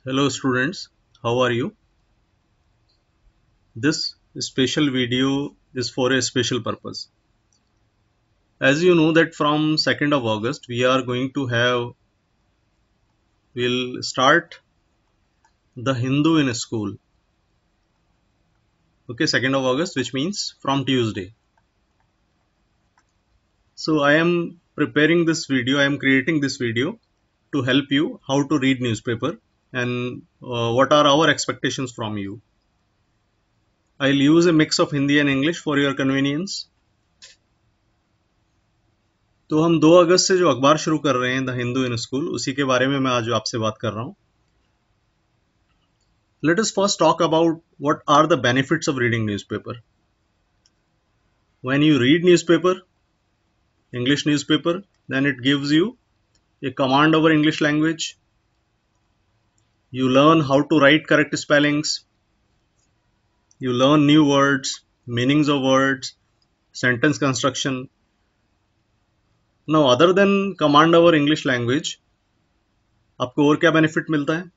Hello students, how are you? This special video is for a special purpose. As you know that from 2nd of August we'll start the Hindu in a school. Okay, 2nd of August, which means from Tuesday. So I am creating this video to help you how to read newspaper and what are our expectations from you. I'll use a mix of Hindi and English for your convenience. तो हम 2 अगस्त से जो अखबार शुरू कर रहे हैं the Hindu in school, उसी के बारे में मैं आज आपसे बात कर रहा हूँ. Let us first talk about what are the benefits of reading newspaper. When you read English newspaper, then it gives you a command over English language. You learn how to write correct spellings. You learn new words, meanings of words, sentence construction. Now, other than command over English language, आपको और क्या benefit मिलता है?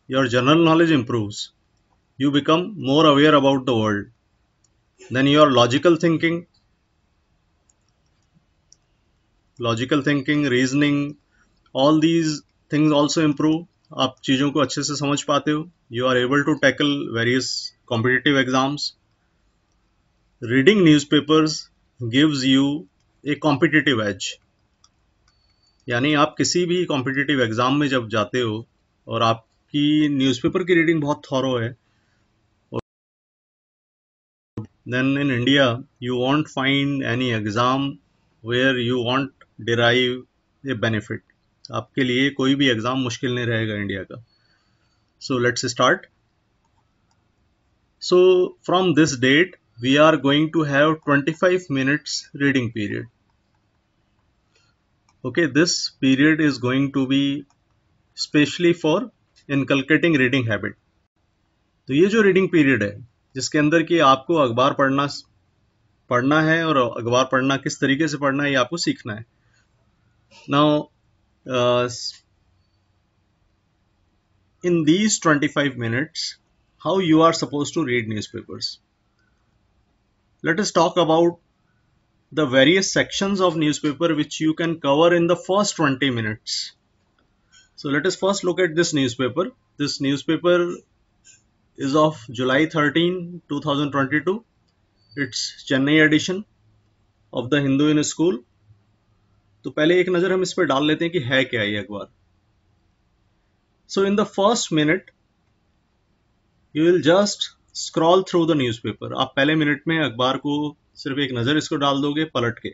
Your general knowledge improves. You become more aware about the world. Then your logical thinking, reasoning, all these things also improve. आप चीज़ों को अच्छे से समझ पाते हो. You are able to tackle various competitive exams. Reading newspapers gives you a competitive edge. यानी आप किसी भी competitive exam में जब जाते हो और आपकी न्यूज़पेपर की रीडिंग बहुत थॉरो है, then in India you won't find any exam where you won't derive a benefit. आपके लिए कोई भी एग्जाम मुश्किल नहीं रहेगा इंडिया का. So let's start. So from this date we are going to have 25 minutes reading period. Okay, this period is going to be specially for inculcating reading habit. तो ये जो रीडिंग पीरियड है जिसके अंदर कि आपको अखबार पढ़ना है और अखबार पढ़ना किस तरीके से पढ़ना है ये आपको सीखना है. Now in these 25 minutes, how you are supposed to read newspapers. Let us talk about the various sections of newspaper which you can cover in the first 20 minutes. So let us first look at this newspaper. This newspaper is of July 13, 2022. It's Chennai edition of the Hindu in a School. तो पहले एक नज़र हम इस पर डाल लेते हैं कि है क्या ये अखबार. So in the first minute, you will just scroll through the newspaper. आप पहले मिनट में अखबार को सिर्फ एक नज़र इसको डाल दोगे पलट के,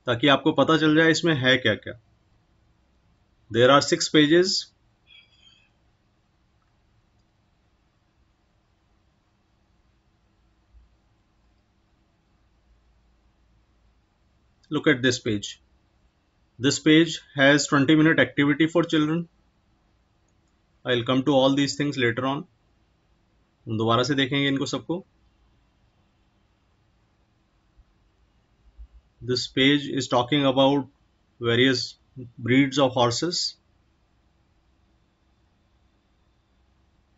ताकि आपको पता चल जाए इसमें है क्या क्या. There are 6 pages. Look at this page. This page has 20-minute activity for children. I'll come to all these things later on. हम दोबारा से देखेंगे इनको सबको. This page is talking about various breeds of horses,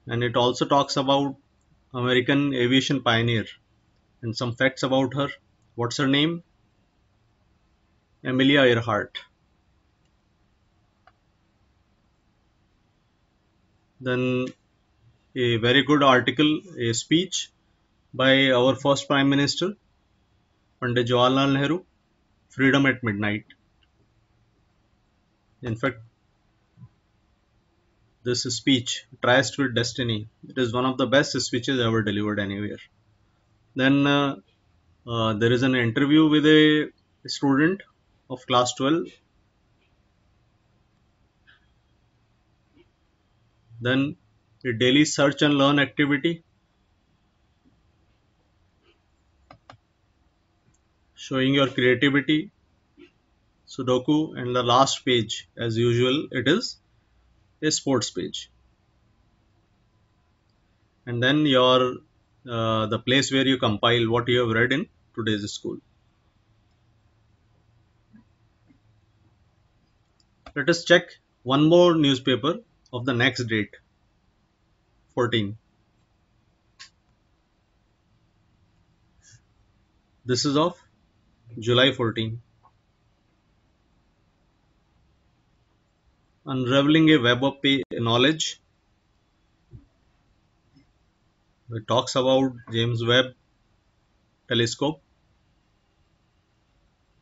and it also talks about American aviation pioneer and some facts about her. What's her name? Amelia Earhart. Then a very good article, a speech by our first Prime Minister, Pandit Jawaharlal Nehru, Freedom at Midnight. In fact, this speech, Tryst with Destiny, it is one of the best speeches ever delivered anywhere. Then there is an interview with a student of class 12. Then a daily search and learn activity showing your creativity, Sudoku, and the last page, as usual, it is a sports page. And then your the place where you compile what you have read in today's school. Let us check one more newspaper of the next date, 14. This is of July 14. Unraveling a web of knowledge. It talks about James Webb telescope.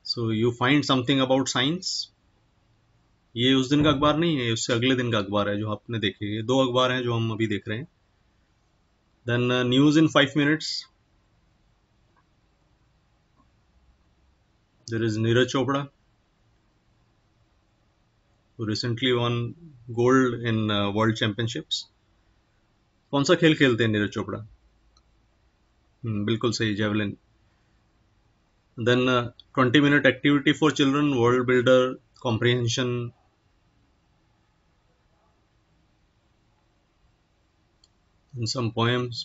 So you find something about science. ये उस दिन का अखबार नहीं है, उससे अगले दिन का अखबार है जो आपने देखे। ये दो अखबार हैं जो हम अभी देख रहे हैं। Then news in 5 minutes. There is Neeraj Chopra, who recently won gold in world championships. कौन सा खेल खेलते हैं नीरज चोपड़ा? बिल्कुल सही, javelin. Then 20-minute activity for children, world builder, comprehension. And some poems.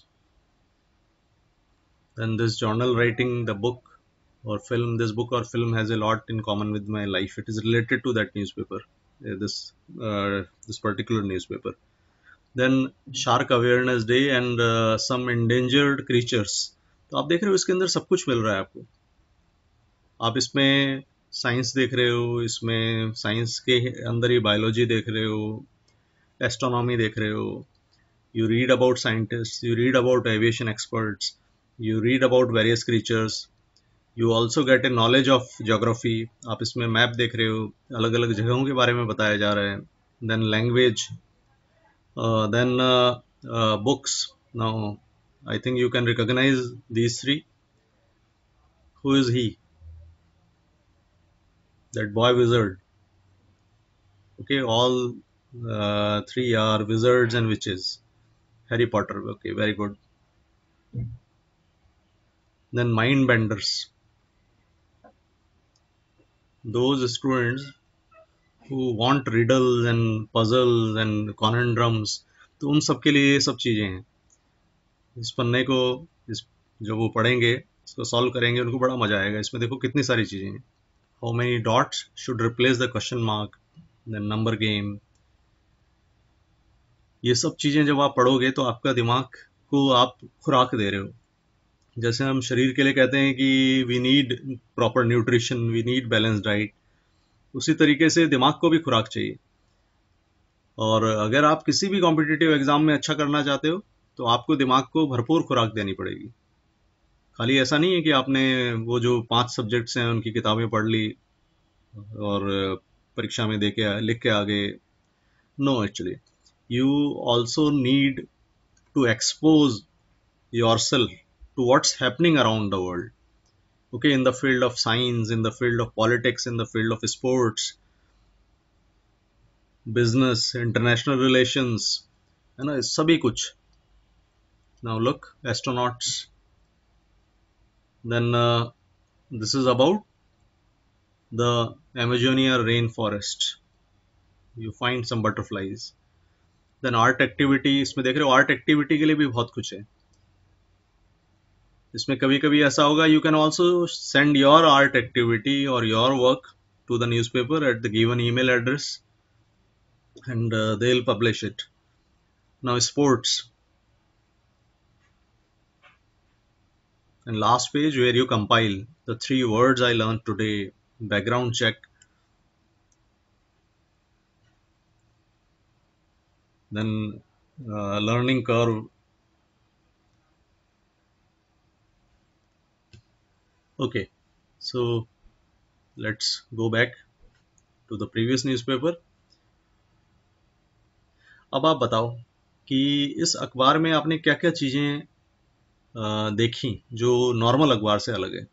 Then this journal writing, the book or film, this book or film has a lot in common with my life. It is related to that newspaper, this particular newspaper. Then shark awareness day and some endangered creatures. तो आप देख रहे हो इसके अंदर सब कुछ मिल रहा है आपको. आप इसमें साइंस देख रहे हो, इसमें साइंस के अंदर ही बायोलॉजी देख रहे हो, एस्ट्रोनॉमी देख रहे हो. You read about scientists, you read about aviation experts, you read about various creatures. You also get a knowledge of geography. आप इसमें मैप देख रहे हो, अलग अलग जगहों के बारे में बताया जा रहा है. Then language, then books. Now I think you can recognize these three. Who is he? That boy wizard. Okay, all three are wizards and witches. Harry Potter. Okay, very good. Then mind benders. Those students who want riddles and puzzles and conundrums. तो उन सब के लिए ये सब चीज़ें हैं. इस पन्ने को जो वो पढ़ेंगे, इसको सॉल्व करेंगे, उनको बड़ा मजा आएगा. इसमें देखो कितनी सारी चीज़ें हैं. How many dots should replace the question mark, then number game. ये सब चीज़ें जब आप पढ़ोगे तो आपका दिमाग को आप खुराक दे रहे हो. जैसे हम शरीर के लिए कहते हैं कि we need proper nutrition, we need balance diet, उसी तरीके से दिमाग को भी खुराक चाहिए. और अगर आप किसी भी कॉम्पिटिटिव एग्जाम में अच्छा करना चाहते हो तो आपको दिमाग को भरपूर खुराक देनी पड़ेगी. खाली ऐसा नहीं है कि आपने वो जो 5 सब्जेक्ट्स हैं उनकी किताबें पढ़ ली और परीक्षा में लिख के आ गए. No, actually you also need to expose yourself to what's happening around the world. Okay, in the field of science, in the field of politics, in the field of sports, business, international relations, है ना, सभी कुछ. Now look, astronauts. Then this is about the Amazonia rainforest. You find some butterflies. Then art activity. इसमें देख रहे हो art activity के लिए भी बहुत कुछ है. इसमें कभी कभी ऐसा होगा, you can also send your art activity और your work to the newspaper at the given email address and they will publish it. Now sports and last page where you compile the 3 words I learned today, background check, then learning curve. Okay, so let's go back to the previous newspaper. अब आप बताओ कि इस अखबार में आपने क्या क्या चीज़ें देखी जो नॉर्मल अखबार से अलग है.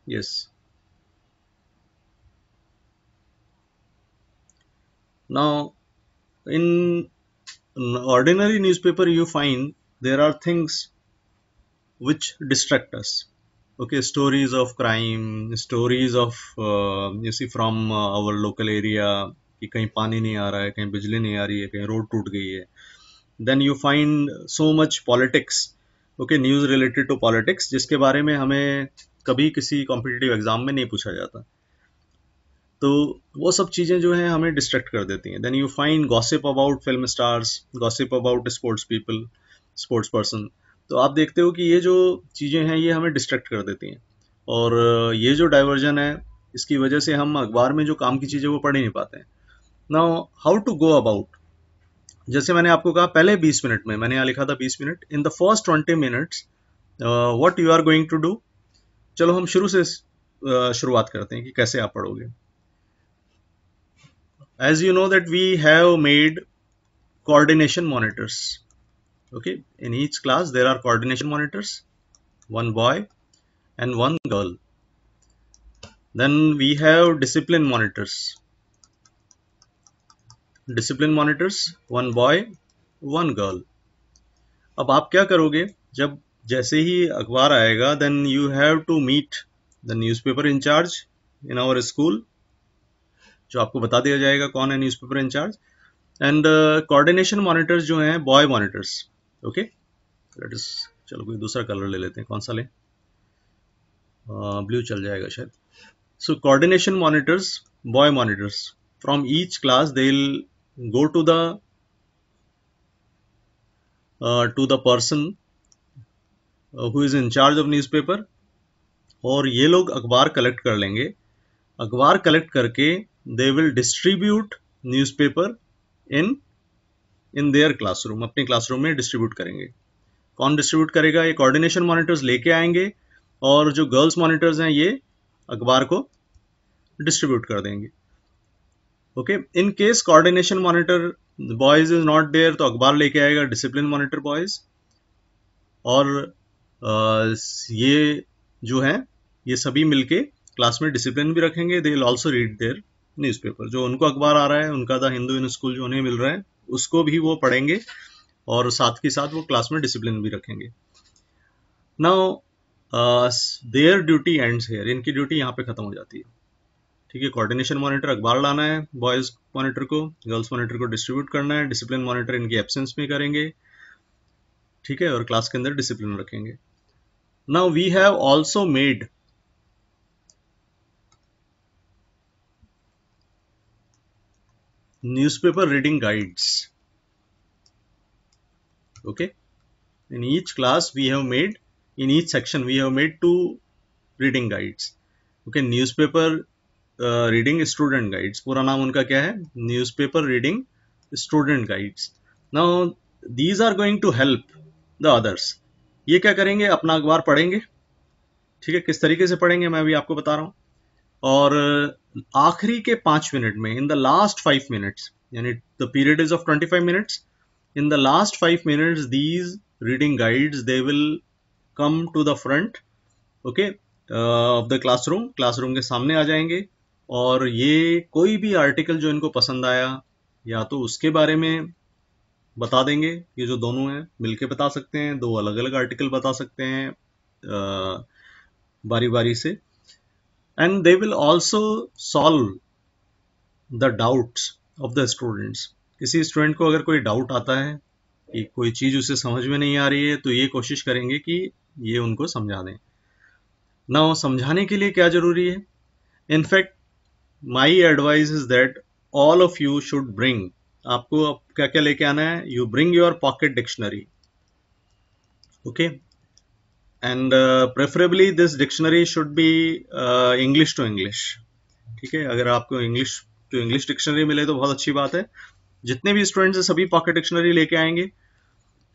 Yes. Now in ordinary newspaper you find there are things which distract us. Okay, stories of crime, stories of you see from our local area कि कहीं पानी नहीं आ रहा है, कहीं बिजली नहीं आ रही है, कहीं रोड टूट गई है. Then you find so much politics. Okay, news related to politics जिसके बारे में हमें कभी किसी कॉम्पिटिटिव एग्जाम में नहीं पूछा जाता. तो वो सब चीज़ें जो हैं हमें डिस्ट्रैक्ट कर देती हैं. Then you find gossip about film stars, gossip about sports people, sports person. तो आप देखते हो कि ये जो चीज़ें हैं ये हमें डिस्ट्रैक्ट कर देती हैं. और ये जो डाइवर्जन है इसकी वजह से हम अखबार में जो काम की चीज़ें वो पढ़ ही नहीं पाते हैं. Now how to go about. जैसे मैंने आपको कहा पहले 20 मिनट में, मैंने यहाँ लिखा था 20 minute, in the first 20 minutes what you are going to do. चलो हम शुरू से शुरुआत करते हैं कि कैसे आप पढ़ोगे. As you know that we have made coordination monitors. Okay, in each class there are coordination monitors, one boy and one girl. Then we have discipline monitors, one boy, one girl. अब आप क्या करोगे, जब जैसे ही अखबार आएगा, then you have to meet the newspaper in charge in our school, जो आपको बता दिया जाएगा कौन है newspaper in charge. And coordination monitors जो हैं boy monitors. Okay, let us, चलो कोई दूसरा कलर ले लेते हैं, कौन सा लें, ब्लू चल जाएगा शायद. So coordination monitors, boy monitors, from each class they will go to the person who is in charge of newspaper, और ये लोग अखबार कलेक्ट कर लेंगे. अखबार कलेक्ट करके they will distribute newspaper in their classroom, अपने क्लासरूम में डिस्ट्रीब्यूट करेंगे. कौन डिस्ट्रीब्यूट करेगा, ये कोऑर्डिनेशन मॉनिटर्स लेके आएंगे, और जो गर्ल्स मॉनिटर्स हैं ये अखबार को डिस्ट्रीब्यूट कर देंगे. Okay, in case coordination monitor boys is not there, तो अखबार लेके आएगा डिसिप्लिन मॉनिटर बॉयज. और ये जो है ये सभी मिलके क्लास में डिसिप्लिन भी रखेंगे. They will also read their newspaper. जो उनको अखबार आ रहा है, उनका द हिंदू इन स्कूल जो उन्हें मिल रहा है, उसको भी वो पढ़ेंगे, और साथ के साथ वो क्लास में डिसिप्लिन भी रखेंगे. Now there duty ends here. इनकी ड्यूटी यहाँ पे खत्म हो जाती है. ठीक है, कोऑर्डिनेशन मॉनिटर अखबार लाना है बॉयज मॉनिटर को, गर्ल्स मॉनिटर को डिस्ट्रीब्यूट करना है, डिसिप्लिन मॉनिटर इनकी एब्सेंस में करेंगे. ठीक है, और क्लास के अंदर डिसिप्लिन रखेंगे. Now we have also made newspaper reading guides. Okay, in each class we have made, in each section we have made 2 reading guides. Okay, newspaper reading student guides, पूरा नाम उनका क्या है, newspaper reading student guides. Now these are going to help the others. ये क्या करेंगे, अपना अखबार पढ़ेंगे. ठीक है, किस तरीके से पढ़ेंगे मैं अभी आपको बता रहा हूँ. और आखिरी के 5 मिनट में, इन द लास्ट 5 मिनट्स, यानी the period is of 25 minutes, in the last 5 minutes these reading guides they will come to the front, okay, of the classroom के सामने आ जाएंगे. और ये कोई भी आर्टिकल जो इनको पसंद आया, या तो उसके बारे में बता देंगे, ये जो दोनों हैं मिलके बता सकते हैं, 2 अलग अलग आर्टिकल बता सकते हैं बारी बारी से. And they will also solve the doubts of the students. किसी स्टूडेंट को अगर कोई डाउट आता है कि कोई चीज उसे समझ में नहीं आ रही है, तो ये कोशिश करेंगे कि ये उनको समझा दें. नाउ समझाने के लिए क्या जरूरी है, in fact my advice is that all of you should bring, आपको क्या क्या लेके आना है, you bring your pocket dictionary. Okay, and preferably this dictionary should be English to English. ठीक है, अगर आपको इंग्लिश टू इंग्लिश डिक्शनरी मिले तो बहुत अच्छी बात है. जितने भी स्टूडेंट्स हैं सभी पॉकेट डिक्शनरी लेके आएंगे.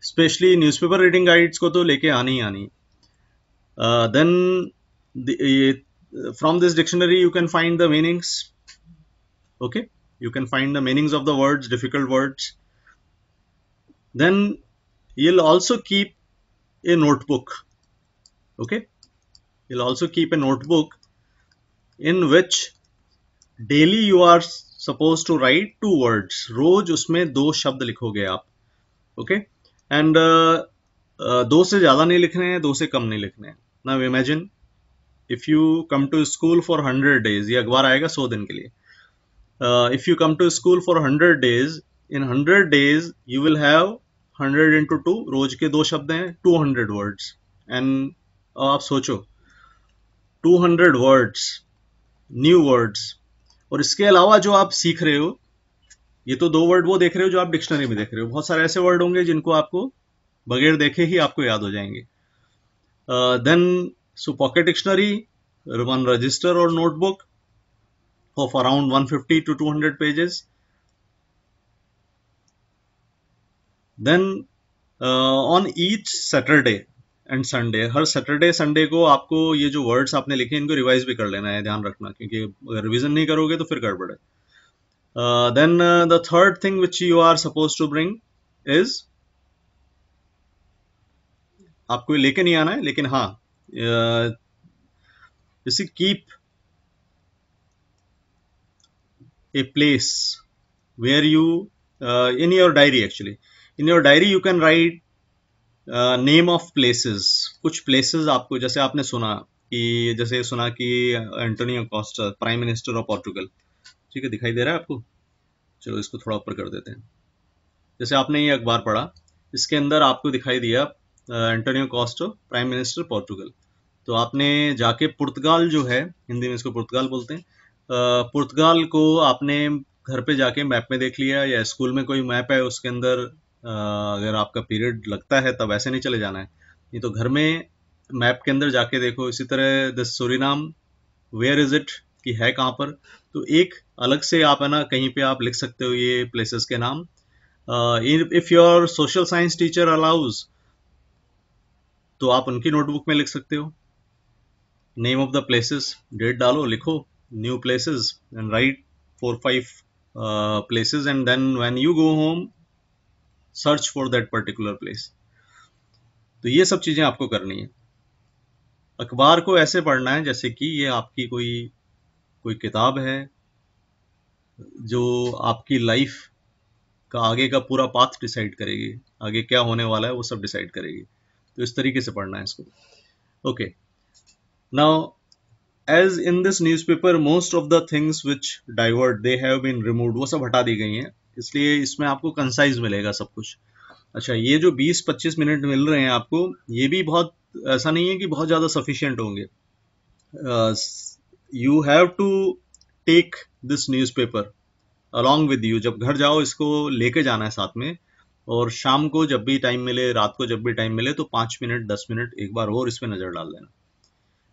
स्पेशली न्यूज़पेपर रीडिंग गाइड्स को तो लेके आनी ही आनी. Then from this dictionary you can find the meanings. Okay, you can find the meanings of the words, difficult words. Then you'll also keep a notebook. Okay, you'll also keep a notebook in which daily you are supposed to write 2 words. रोज उसमें 2 शब्द लिखोगे आप. Okay, and 2 से ज्यादा नहीं लिखने हैं, 2 से कम नहीं लिखने हैं. Now imagine if you come to school for 100 days, ये अखबार आएगा 100 दिन के लिए. If you come to school for 100 days, in 100 days you will have 100 into 2, रोज के 2 शब्द हैं, 200 words. And आप सोचो 200 words, new words, और इसके अलावा जो आप सीख रहे हो, ये तो 2 वर्ड वो देख रहे हो जो आप डिक्शनरी में देख रहे हो, बहुत सारे ऐसे वर्ड होंगे जिनको आपको बगैर देखे ही आपको याद हो जाएंगे. Then so pocket dictionary, one register और notebook of around 150 to 200 pages. Then on each Saturday and Sunday, her Saturday Sunday को आपको ये जो वर्ड्स आपने लिखे इनको रिवाइज भी कर लेना है, ध्यान रखना, क्योंकि अगर रिविजन नहीं करोगे तो फिर गड़बड़ है. Then the third thing which you are suppose to bring is, आपको लेके नहीं आना है, लेकिन हाँ जैसे keep a place where you in your diary, actually in your diary you can write name of places. कुछ प्लेसेस आपको, जैसे आपने सुना कि, जैसे सुना कि Antonio Costa prime minister of Portugal, ठीक है, दिखाई दे रहा है आपको, चलो इसको थोड़ा ऊपर कर देते हैं. जैसे आपने ये अखबार पढ़ा, इसके अंदर आपको दिखाई दिया Antonio Costa prime minister Portugal, तो आपने जाके पुर्तगाल जो है, हिंदी में इसको पुर्तगाल बोलते हैं, पुर्तगाल को आपने घर पे जाके मैप में देख लिया, या स्कूल में कोई मैप है उसके अंदर अगर आपका पीरियड लगता है तब ऐसे नहीं चले जाना है, नहीं तो घर में मैप के अंदर जाके देखो. इसी तरह the Suriname, where is it, कि है कहाँ पर, तो एक अलग से आप है ना कहीं पे आप लिख सकते हो ये प्लेसेस के नाम. If your social science teacher allows तो आप उनकी नोटबुक में लिख सकते हो. Name of the places, date डालो, लिखो new places and write 4-5 places, and then when you go home search for that particular place. तो ये सब चीजें आपको करनी है. अखबार को ऐसे पढ़ना है जैसे कि ये आपकी कोई किताब है जो आपकी लाइफ का आगे का पूरा पाथ डिसाइड करेगी, आगे क्या होने वाला है वो सब डिसाइड करेगी. तो इस तरीके से पढ़ना है इसको. Okay, now as in this newspaper most of the things which divert they have been removed, वो सब हटा दी गई हैं, इसलिए इसमें आपको कंसाइज मिलेगा सब कुछ. अच्छा, ये जो 20-25 मिनट मिल रहे हैं आपको, ये भी बहुत ऐसा नहीं है कि बहुत ज़्यादा सफिशिएंट होंगे. You have to take this newspaper along with you. जब घर जाओ इसको लेके जाना है साथ में, और शाम को जब भी टाइम मिले, रात को जब भी टाइम मिले, तो 5 मिनट 10 मिनट एक बार और इस पर नज़र डाल देना.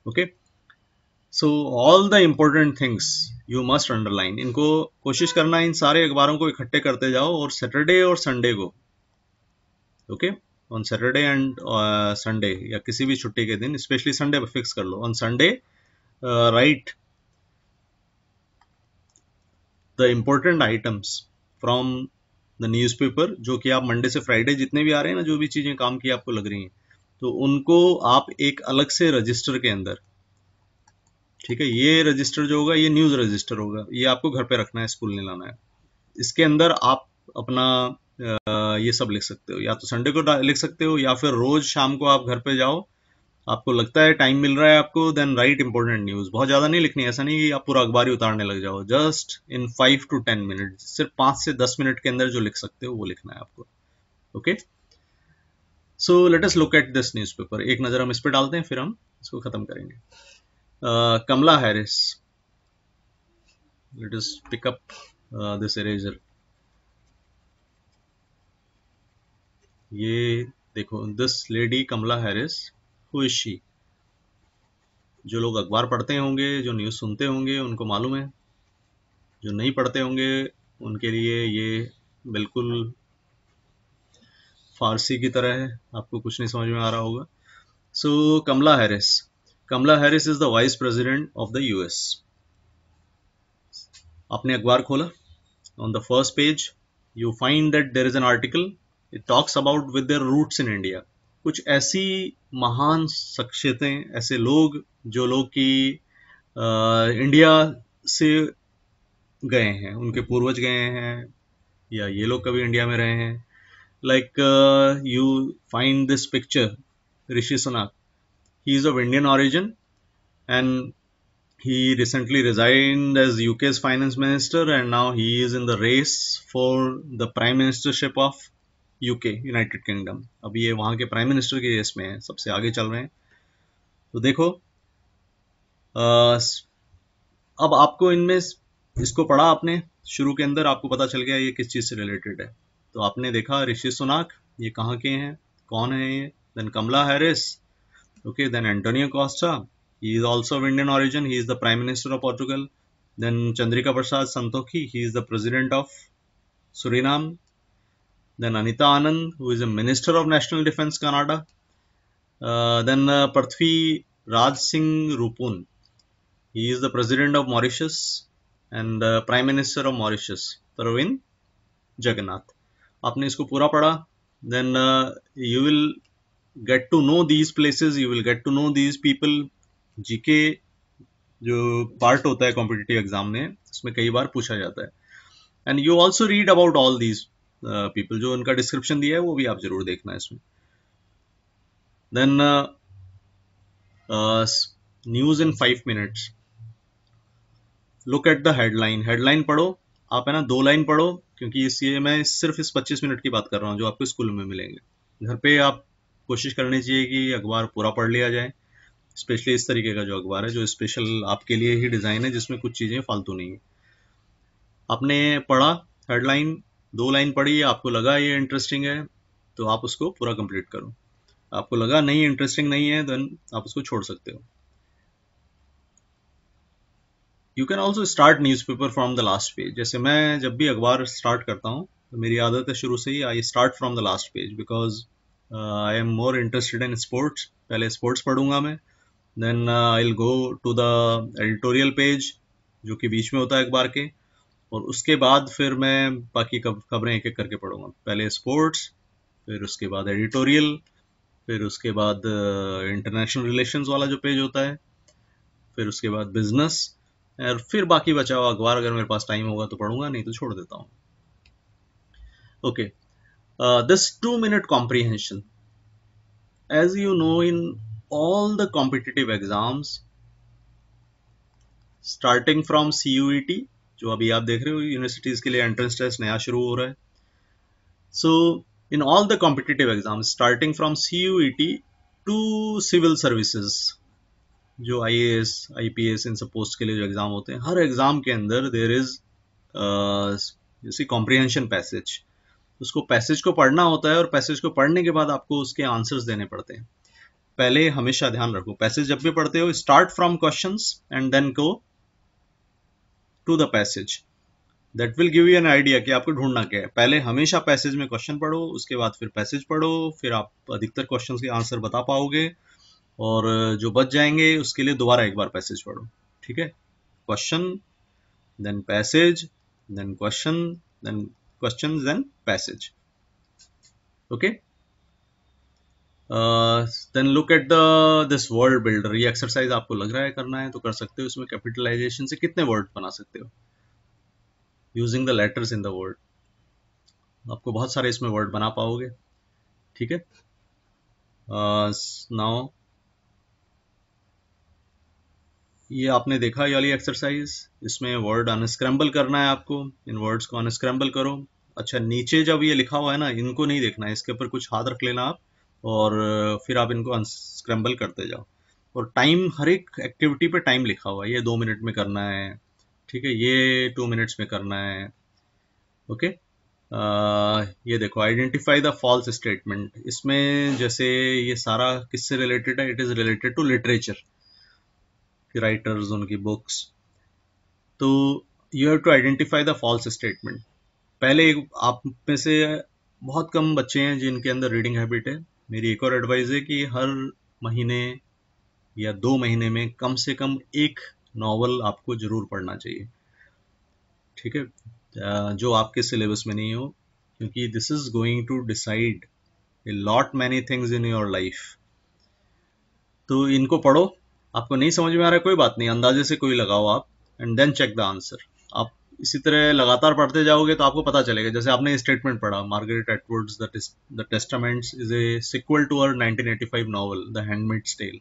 Okay, so all the important things you must underline. इनको कोशिश करना इन सारे अखबारों को इकट्ठे करते जाओ, और सैटरडे और संडे को, okay, on Saturday and Sunday, या किसी भी छुट्टी के दिन, स्पेशली संडे पे फिक्स कर लो, on Sunday write the important items from the newspaper, जो कि आप मंडे से फ्राइडे जितने भी आ रहे हैं ना, जो भी चीज़ें काम की आपको लग रही हैं, तो उनको आप एक अलग से रजिस्टर के अंदर, ठीक है, ये रजिस्टर जो होगा ये न्यूज़ रजिस्टर होगा, ये आपको घर पे रखना है, स्कूल नहीं लाना है. इसके अंदर आप अपना ये सब लिख सकते हो, या तो संडे को लिख सकते हो, या फिर रोज शाम को आप घर पे जाओ, आपको लगता है टाइम मिल रहा है आपको, देन राइट इंपॉर्टेंट न्यूज़. बहुत ज़्यादा नहीं लिखनी है, ऐसा नहीं कि आप पूरा अखबार ही उतारने लग जाओ, जस्ट इन 5 to 10 मिनट, सिर्फ 5 से 10 मिनट के अंदर जो लिख सकते हो वो लिखना है आपको. Okay, so let us look at this newspaper. एक नज़र हम इस पर डालते हैं, फिर हम इसको ख़त्म करेंगे. Kamala Harris. Let us pick up this eraser. ये देखो, this lady Kamala Harris, who is she? जो लोग अखबार पढ़ते होंगे, जो न्यूज़ सुनते होंगे, उनको मालूम है. जो नहीं पढ़ते होंगे उनके लिए ये बिल्कुल फारसी की तरह है, आपको कुछ नहीं समझ में आ रहा होगा. सो Kamala Harris. Kamala Harris is the Vice President of the US. आपने अखबार खोला, on the first page you find that there is an article. It talks about with their roots in India. कुछ ऐसी महान शख्सियतें, ऐसे लोग जो लोग की इंडिया से गए हैं, उनके पूर्वज गए हैं, या ये लोग कभी इंडिया में रहे हैं. Like you find this picture, Rishi Sunak. He is of Indian origin, and he recently resigned as UK's finance minister, and now he is in the race for the prime ministership of UK, United Kingdom. अभी ये वहाँ के prime minister के race में है, सबसे आगे चल रहे हैं. तो देखो, अब आपको इनमें इसको पढ़ा आपने शुरू के अंदर, आपको पता चल गया ये किस चीज़ से रिलेटेड है। तो आपने देखा ऋषि सुनाक, ये कहाँ के हैं, कौन है ये। Then Kamala Harris, okay. Then Antonio Costa, he is also of Indian origin, he is the prime minister of Portugal. Then Chandrika Prasad Santokhi, he is the president of Suriname. Then Anita Anand, who is a minister of national defense, Canada. Then Prithvi Raj Singh Rupun, he is the president of Mauritius and prime minister of Mauritius, Pravin Jagannath. आपने इसको पूरा पढ़ा, then you will get to know these places, you will get to know these people. GK जो part होता है competitive exam में, उसमें कई बार पूछा जाता है। And you also read about all these people, जो उनका डिस्क्रिप्शन दिया है वो भी आप जरूर देखना है इसमें। Then news in 5 minutes, look at the headline. Headline पढ़ो आप, है ना, 2 लाइन पढ़ो, क्योंकि इसलिए मैं सिर्फ इस 25 मिनट की बात कर रहा हूँ जो आपको स्कूल में मिलेंगे। घर पे आप कोशिश करनी चाहिए कि अखबार पूरा पढ़ लिया जाए, स्पेशली इस तरीके का जो अखबार है जो स्पेशल आपके लिए ही डिज़ाइन है, जिसमें कुछ चीज़ें फालतू नहीं है। आपने पढ़ा हेडलाइन, 2 लाइन पढ़ी, आपको लगा ये इंटरेस्टिंग है तो आप उसको पूरा कंप्लीट करो। आपको लगा नहीं इंटरेस्टिंग नहीं है, देन आप उसको छोड़ सकते हो। You can also start news paper from the last page. जैसे मैं जब भी अखबार स्टार्ट करता हूँ तो मेरी आदत है शुरू से ही, I start from the last page, because I am more interested in sports. पहले स्पोर्ट्स पढ़ूंगा मैं, then I will go to the editorial page जो कि बीच में होता है अखबार के, और उसके बाद फिर मैं बाकी खबरें एक एक करके पढ़ूंगा। पहले स्पोर्ट्स, फिर उसके बाद एडिटोरियल, फिर उसके बाद इंटरनेशनल रिलेशंस वाला जो पेज होता है, फिर उसके बाद बिजनेस, और फिर बाकी बचा हुआ अखबार अगर मेरे पास टाइम होगा तो पढ़ूंगा, नहीं तो छोड़ देता हूँ। Okay, this 2-minute comprehension, as you know, in all the competitive exams starting from CUET, जो अभी आप देख रहे हो यूनिवर्सिटीज के लिए एंट्रेंस टेस्ट नया शुरू हो रहा है। So in all the competitive exam starting from CUET to civil services, जो IAS IPS इन सब पोस्ट के लिए जो एग्जाम होते हैं, हर एग्जाम के अंदर देयर इज जैसे कॉम्प्रिहेंशन पैसेज। उसको पैसेज को पढ़ना होता है, और पैसेज को पढ़ने के बाद आपको उसके आंसर्स देने पड़ते हैं। पहले हमेशा ध्यान रखो, पैसेज जब भी पढ़ते हो, start from questions and then go to the passage. That will give you an idea कि आपको ढूंढना क्या है। पहले हमेशा पैसेज में क्वेश्चन पढ़ो, उसके बाद फिर पैसेज पढ़ो, फिर आप अधिकतर क्वेश्चन के आंसर बता पाओगे, और जो बच जाएंगे उसके लिए दोबारा एक बार पैसेज पढ़ो। ठीक है, question then passage then question then question then passage. Okay, then look at this word builder. ये एक्सरसाइज आपको लग रहा है करना है तो कर सकते हो। इसमें कैपिटलाइजेशन से कितने वर्ड बना सकते हो using the letters in the word. आपको बहुत सारे इसमें वर्ड बना पाओगे। ठीक है, नाउ ये आपने देखा ये वाली एक्सरसाइज, इसमें वर्ड अनस्क्रैम्बल करना है आपको। इन वर्ड्स को अनस्क्रैम्बल करो। अच्छा, नीचे जब ये लिखा हुआ है ना, इनको नहीं देखना है, इसके ऊपर कुछ हाथ रख लेना आप, और फिर आप इनको अनस्क्रैम्बल करते जाओ। और टाइम, हर एक एक्टिविटी पे टाइम लिखा हुआ है, ये 2 मिनट में करना है, ठीक है, ये 2 मिनट्स में करना है। ओके, ये देखो, आइडेंटिफाई द फॉल्स स्टेटमेंट। इसमें जैसे ये सारा किससे रिलेटेड है, it is related to literature, writers, उनकी बुक्स। तो you have to identify the false statement. पहले आप में से बहुत कम बच्चे हैं जिनके अंदर रीडिंग हैबिट है। मेरी एक और एडवाइस है कि हर महीने या 2 महीने में कम से कम एक नॉवल आपको जरूर पढ़ना चाहिए। ठीक है, जो आपके सिलेबस में नहीं हो, क्योंकि this is going to decide a lot many things in your life. तो इनको पढ़ो। आपको नहीं समझ में आ रहा है, कोई बात नहीं, अंदाजे से कोई लगाओ आप, and then check the answer. आप इसी तरह लगातार पढ़ते जाओगे तो आपको पता चलेगा। जैसे आपने स्टेटमेंट पढ़ा, Margaret Atwood's the Testaments is a sequel to her 1985 novel the Handmaid's Tale.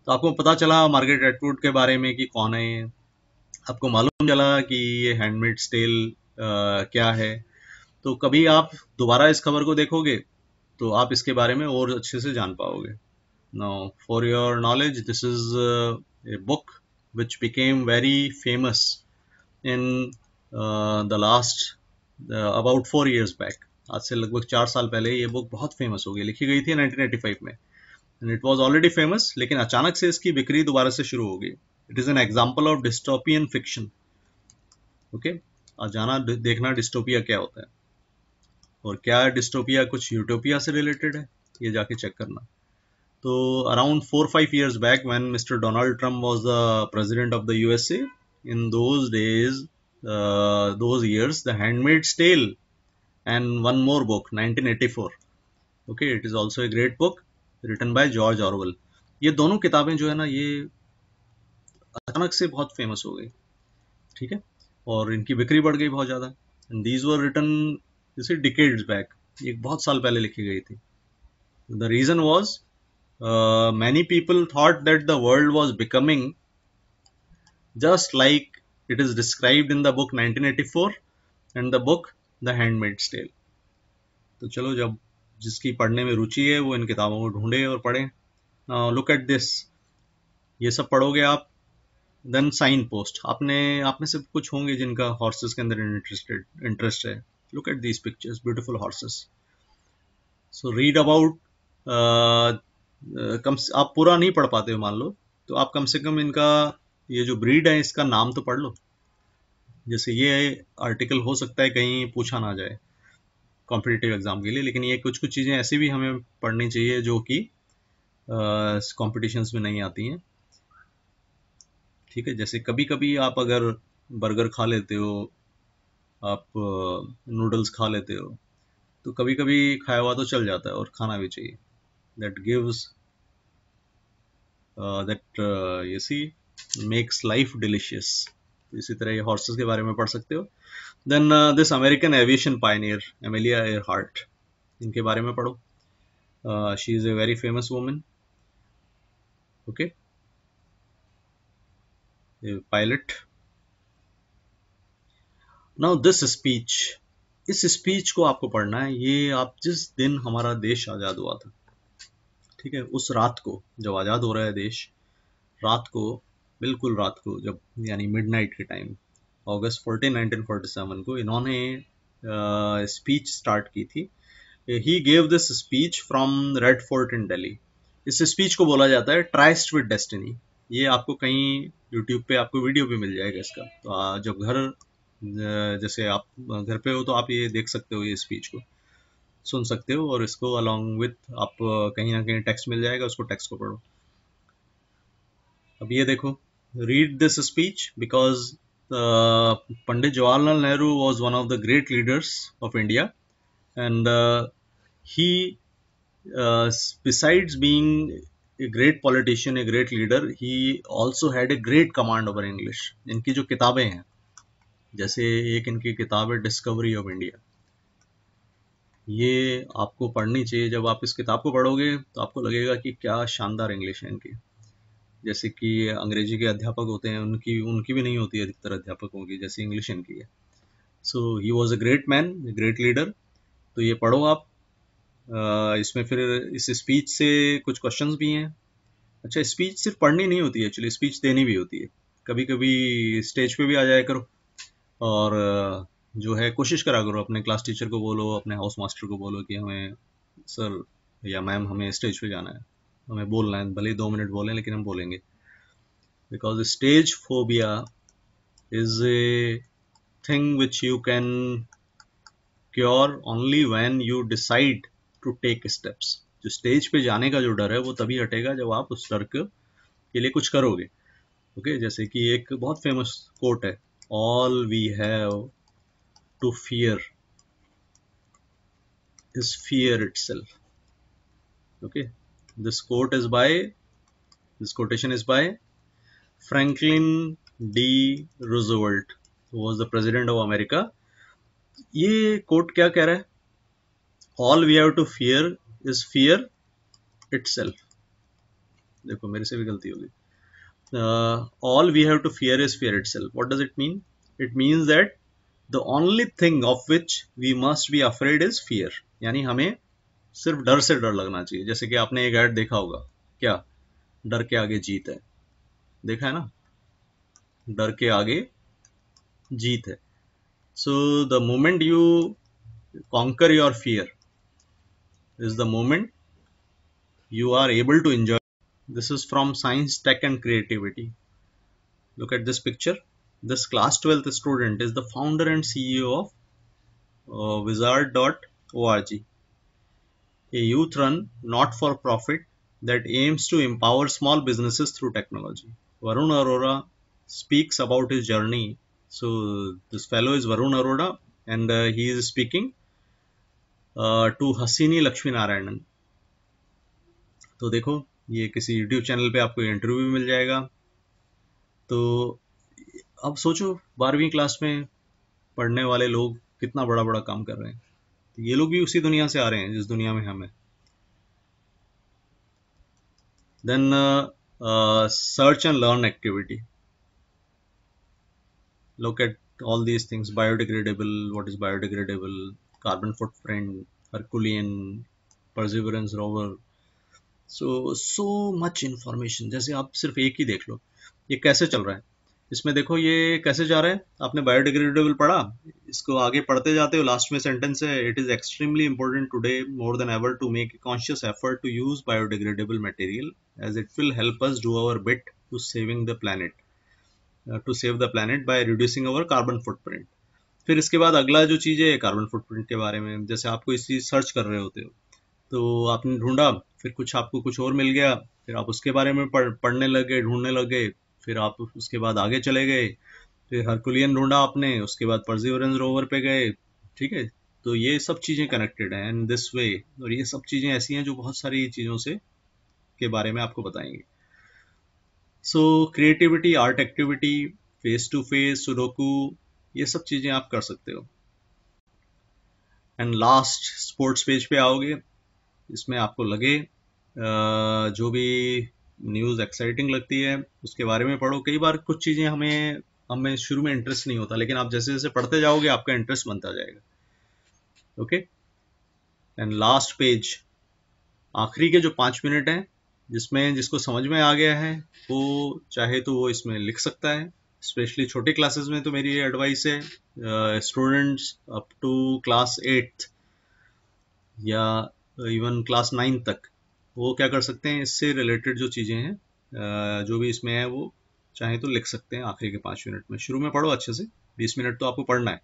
तो आपको पता चला मार्गरेट एटवुड के बारे में कि कौन है ये, आपको मालूम चला कि ये हैंडमेड्स टेल क्या है। तो कभी आप दोबारा इस खबर को देखोगे तो आप इसके बारे में और अच्छे से जान पाओगे। Now, for your knowledge, this is a book which became very famous in the last about 4 years back. आज से लगभग 4 साल पहले ये बुक बहुत फेमस हो गई. लिखी गई थी 1985 में, and it was already famous, लेकिन अचानक से इसकी बिक्री दोबारा से शुरू हो गई. It is an example of dystopian fiction. Okay, आज जाना देखना डिस्टोपिया क्या होता है, और क्या डिस्टोपिया कुछ यूटोपिया से रिलेटेड है, ये जाके चेक करना. तो around 4-5 years back, when Mr. Donald Trump was the president of the USA, in those days, those years, The Handmaid's Tale and one more book, 1984. Okay, it is also a great book written by George Orwell. ये दोनों किताबें जो है ना, ये अचानक से बहुत फेमस हो गई. ठीक है, और इनकी बिक्री बढ़ गई बहुत ज़्यादा. एंड दीज वर रिटन जैसे डिकेड्स बैक, ये बहुत साल पहले लिखी गई थी. The reason was many people thought that the world was becoming just like it is described in the book 1984 and the book The Handmaid's Tale. तो चलो, जब जिसकी पढ़ने में रुचि है वो इन किताबों को ढूंढे और पढ़े. लुक एट दिस, ये सब पढ़ोगे आप. देन साइन पोस्ट, आप में से कुछ होंगे जिनका हॉर्सेस के अंदर इंटरेस्ट है. Look at these pictures, beautiful horses. So read about, आप पूरा नहीं पढ़ पाते हो मान लो, तो आप कम से कम इनका ये जो ब्रीड है इसका नाम तो पढ़ लो. जैसे ये आर्टिकल हो सकता है कहीं पूछा ना जाए कॉम्पिटिटिव एग्जाम के लिए, लेकिन ये कुछ कुछ चीज़ें ऐसी भी हमें पढ़नी चाहिए जो कि कॉम्पिटिशन्स में नहीं आती हैं. ठीक है, जैसे कभी कभी आप अगर बर्गर खा लेते हो, आप नूडल्स खा लेते हो, तो कभी कभी खाया हुआ तो चल जाता है, और खाना भी चाहिए. That gives that you see makes life delicious. इसी तरह ये हॉर्सेस के बारे में पढ़ सकते हो. Then this American aviation pioneer Amelia Earhart, इनके बारे में पढ़ो. She is a very famous woman. Okay, pilot. Now this speech, इस स्पीच को आपको पढ़ना है. ये आप जिस दिन हमारा देश आज़ाद हुआ था, ठीक है, उस रात को जब आज़ाद हो रहा है देश, रात को, बिल्कुल रात को, जब यानी मिडनाइट के टाइम, अगस्त 14, 1947 को इन्होंने स्पीच स्टार्ट की थी. He gave this speech from Red Fort in Delhi. इस स्पीच को बोला जाता है ट्राइस्ट विद डेस्टिनी. ये आपको कहीं यूट्यूब पे आपको वीडियो भी मिल जाएगा इसका. तो जब जैसे आप घर पे हो तो आप ये देख सकते हो, ये स्पीच को सुन सकते हो, और इसको अलॉन्ग विथ आप कहीं ना कहीं टेक्स्ट मिल जाएगा, उसको टेक्स्ट को पढ़ो. अब ये देखो, read this speech because Pandit Jawaharlal Nehru was one of the great leaders of India, and he besides being a great politician, a great leader, he also had a great command over English. इनकी जो किताबें हैं, जैसे एक इनकी किताब है डिस्कवरी ऑफ इंडिया, ये आपको पढ़नी चाहिए. जब आप इस किताब को पढ़ोगे तो आपको लगेगा कि क्या शानदार इंग्लिश है इनकी. जैसे कि अंग्रेजी के अध्यापक होते हैं, उनकी उनकी भी नहीं होती है अधिकतर अध्यापकों की जैसे इंग्लिश इनकी है. So he was a great man, great leader. तो ये पढ़ो आप. इसमें फिर इस स्पीच से कुछ क्वेश्चंस भी हैं. अच्छा, स्पीच सिर्फ पढ़नी नहीं होती है, एक्चुअली स्पीच देनी भी होती है. कभी कभी स्टेज पे भी आ जाया करो, और जो है कोशिश करा करो, अपने क्लास टीचर को बोलो, अपने हाउस मास्टर को बोलो कि हमें सर या मैम हमें स्टेज पे जाना है, हमें बोलना है, भले ही 2 मिनट बोलें लेकिन हम बोलेंगे. Because stage phobia is a thing which you can cure only when you decide to take steps. जो स्टेज पे जाने का जो डर है वो तभी हटेगा जब आप उस डर के लिए कुछ करोगे. ओके, जैसे कि एक बहुत फेमस कोट है, all we have to fear is fear itself. Okay, this quote is by this quotation is by Franklin D Roosevelt, was the president of America. ये कोट क्या कह रहा है? All we have to fear is fear itself. देखो, मेरे से भी गलती होगी. All we have to fear is fear itself. What does it mean? It means that the only thing of which we must be afraid is fear. यानी हमें सिर्फ डर से डर लगना चाहिए. जैसे कि आपने एक ऐड देखा होगा, क्या डर के आगे जीत है, देखा है ना, डर के आगे जीत है. So the moment you conquer your fear is the moment you are able to enjoy. This is from Science, Tech and Creativity. Look at this picture. This class 12th student is the founder and CEO of Wizard.org, a youth run not for profit that aims to empower small businesses through technology. Varun Arora speaks about his journey. So, this fellow is Varun Arora, and he is speaking to Hasini Lakshmi Narayanan. तो देखो, ये किसी YouTube channel पे आपको interview भी मिल जाएगा. तो अब सोचो 12वीं क्लास में पढ़ने वाले लोग कितना बड़ा बड़ा काम कर रहे हैं. तो ये लोग भी उसी दुनिया से आ रहे हैं जिस दुनिया में हम हैं. Then search and learn activity. Look at all these things: biodegradable, what is biodegradable, carbon footprint, Herculean, Perseverance rover. So much information. जैसे आप सिर्फ एक ही देख लो, ये कैसे चल रहा है. इसमें देखो ये कैसे जा रहा है. आपने बायोडिग्रेडेबल पढ़ा, इसको आगे पढ़ते जाते हो, लास्ट में सेंटेंस है, it is extremely important today more than ever to make a conscious effort to use biodegradable material as it will help us do our bit to saving the planet, to save the planet by reducing our carbon footprint. फिर इसके बाद अगला जो चीज़ है carbon footprint के बारे में. जैसे आप कोई चीज़ सर्च कर रहे होते हो, तो आपने ढूंढा, फिर कुछ आपको कुछ और मिल गया, फिर आप उसके बारे में पढ़ने लगे, ढूंढने लगे, फिर आप उसके बाद आगे चले गए, फिर हरकुलियन ढूंढा आपने, उसके बाद परसिवरेंस रोवर पे गए. ठीक है, तो ये सब चीज़ें कनेक्टेड हैं एंड दिस वे. और ये सब चीज़ें ऐसी हैं जो बहुत सारी चीज़ों से के बारे में आपको बताएंगे. So creativity, art activity, face to face, sudoku, ये सब चीज़ें आप कर सकते हो. एंड लास्ट स्पोर्ट्स पेज पे आओगे, इसमें आपको लगे जो भी न्यूज़ एक्साइटिंग लगती है उसके बारे में पढ़ो. कई बार कुछ चीज़ें हमें शुरू में इंटरेस्ट नहीं होता, लेकिन आप जैसे जैसे पढ़ते जाओगे आपका इंटरेस्ट बनता जाएगा. ओके. एंड लास्ट पेज, आखिरी के जो 5 मिनट हैं, जिसमें जिसको समझ में आ गया है वो चाहे तो वो इसमें लिख सकता है. स्पेशली छोटी क्लासेस में तो मेरी एडवाइस है, स्टूडेंट्स अप टू क्लास 8 या इवन क्लास 9 तक वो क्या कर सकते हैं, इससे रिलेटेड जो चीज़ें हैं जो भी इसमें है वो चाहे तो लिख सकते हैं आखिरी के 5 मिनट में. शुरू में पढ़ो अच्छे से, 20 मिनट तो आपको पढ़ना है.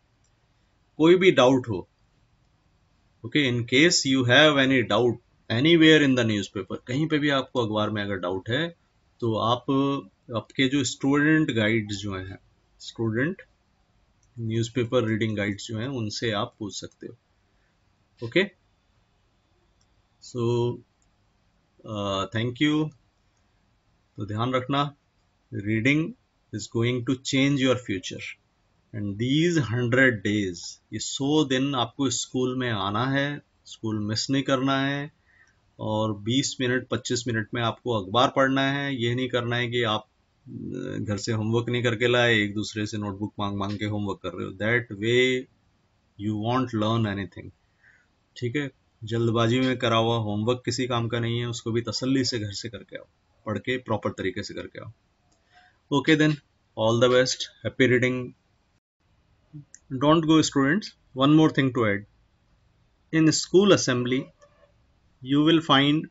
कोई भी डाउट हो, okay, in case you have any doubt anywhere in the newspaper, कहीं पे भी आपको अखबार में अगर डाउट है तो आप आपके जो स्टूडेंट गाइड्स जो हैं, स्टूडेंट न्यूज़पेपर रीडिंग गाइड्स जो हैं, उनसे आप पूछ सकते हो. ओके. So thank you. तो ध्यान रखना, reading is going to change your future. And these 100 days, ये 100 दिन आपको स्कूल में आना है, स्कूल मिस नहीं करना है, और 20 मिनट 25 मिनट में आपको अखबार पढ़ना है. ये नहीं करना है कि आप घर से होमवर्क नहीं करके लाए, एक दूसरे से नोटबुक मांग मांग के होमवर्क कर रहे हो. That way you want learn anything. ठीक है, जल्दबाजी में करा हुआ होमवर्क किसी काम का नहीं है, उसको भी तसल्ली से घर से करके आओ, पढ़ के प्रॉपर तरीके से करके आओ. Okay then, all the best, happy reading. Don't go students, one more thing to add. In school assembly you will find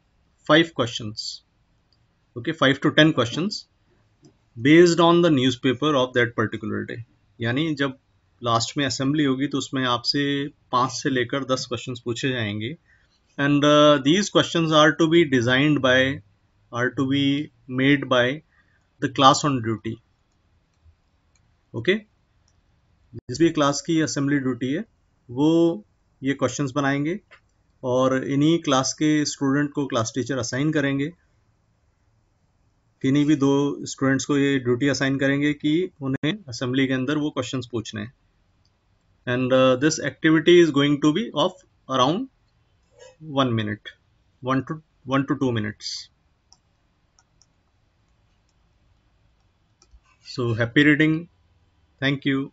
5 questions, okay, 5 to 10 questions based on the newspaper of that particular day. यानी जब last में assembly होगी तो उसमें आपसे 5 से लेकर 10 questions पूछे जाएंगे. And these questions are to be designed by, are to be made by the class on duty. Okay, जिस भी क्लास की असेंबली ड्यूटी है वो ये क्वेश्चंस बनाएंगे और इन्हीं क्लास के स्टूडेंट को क्लास टीचर असाइन करेंगे. किन्हीं भी 2 स्टूडेंट्स को ये ड्यूटी असाइन करेंगे कि उन्हें असेंबली के अंदर वो क्वेश्चंस पूछने हैं. And this activity is going to be of around 1 minute, 1 to 2 minutes. So happy reading. Thank you.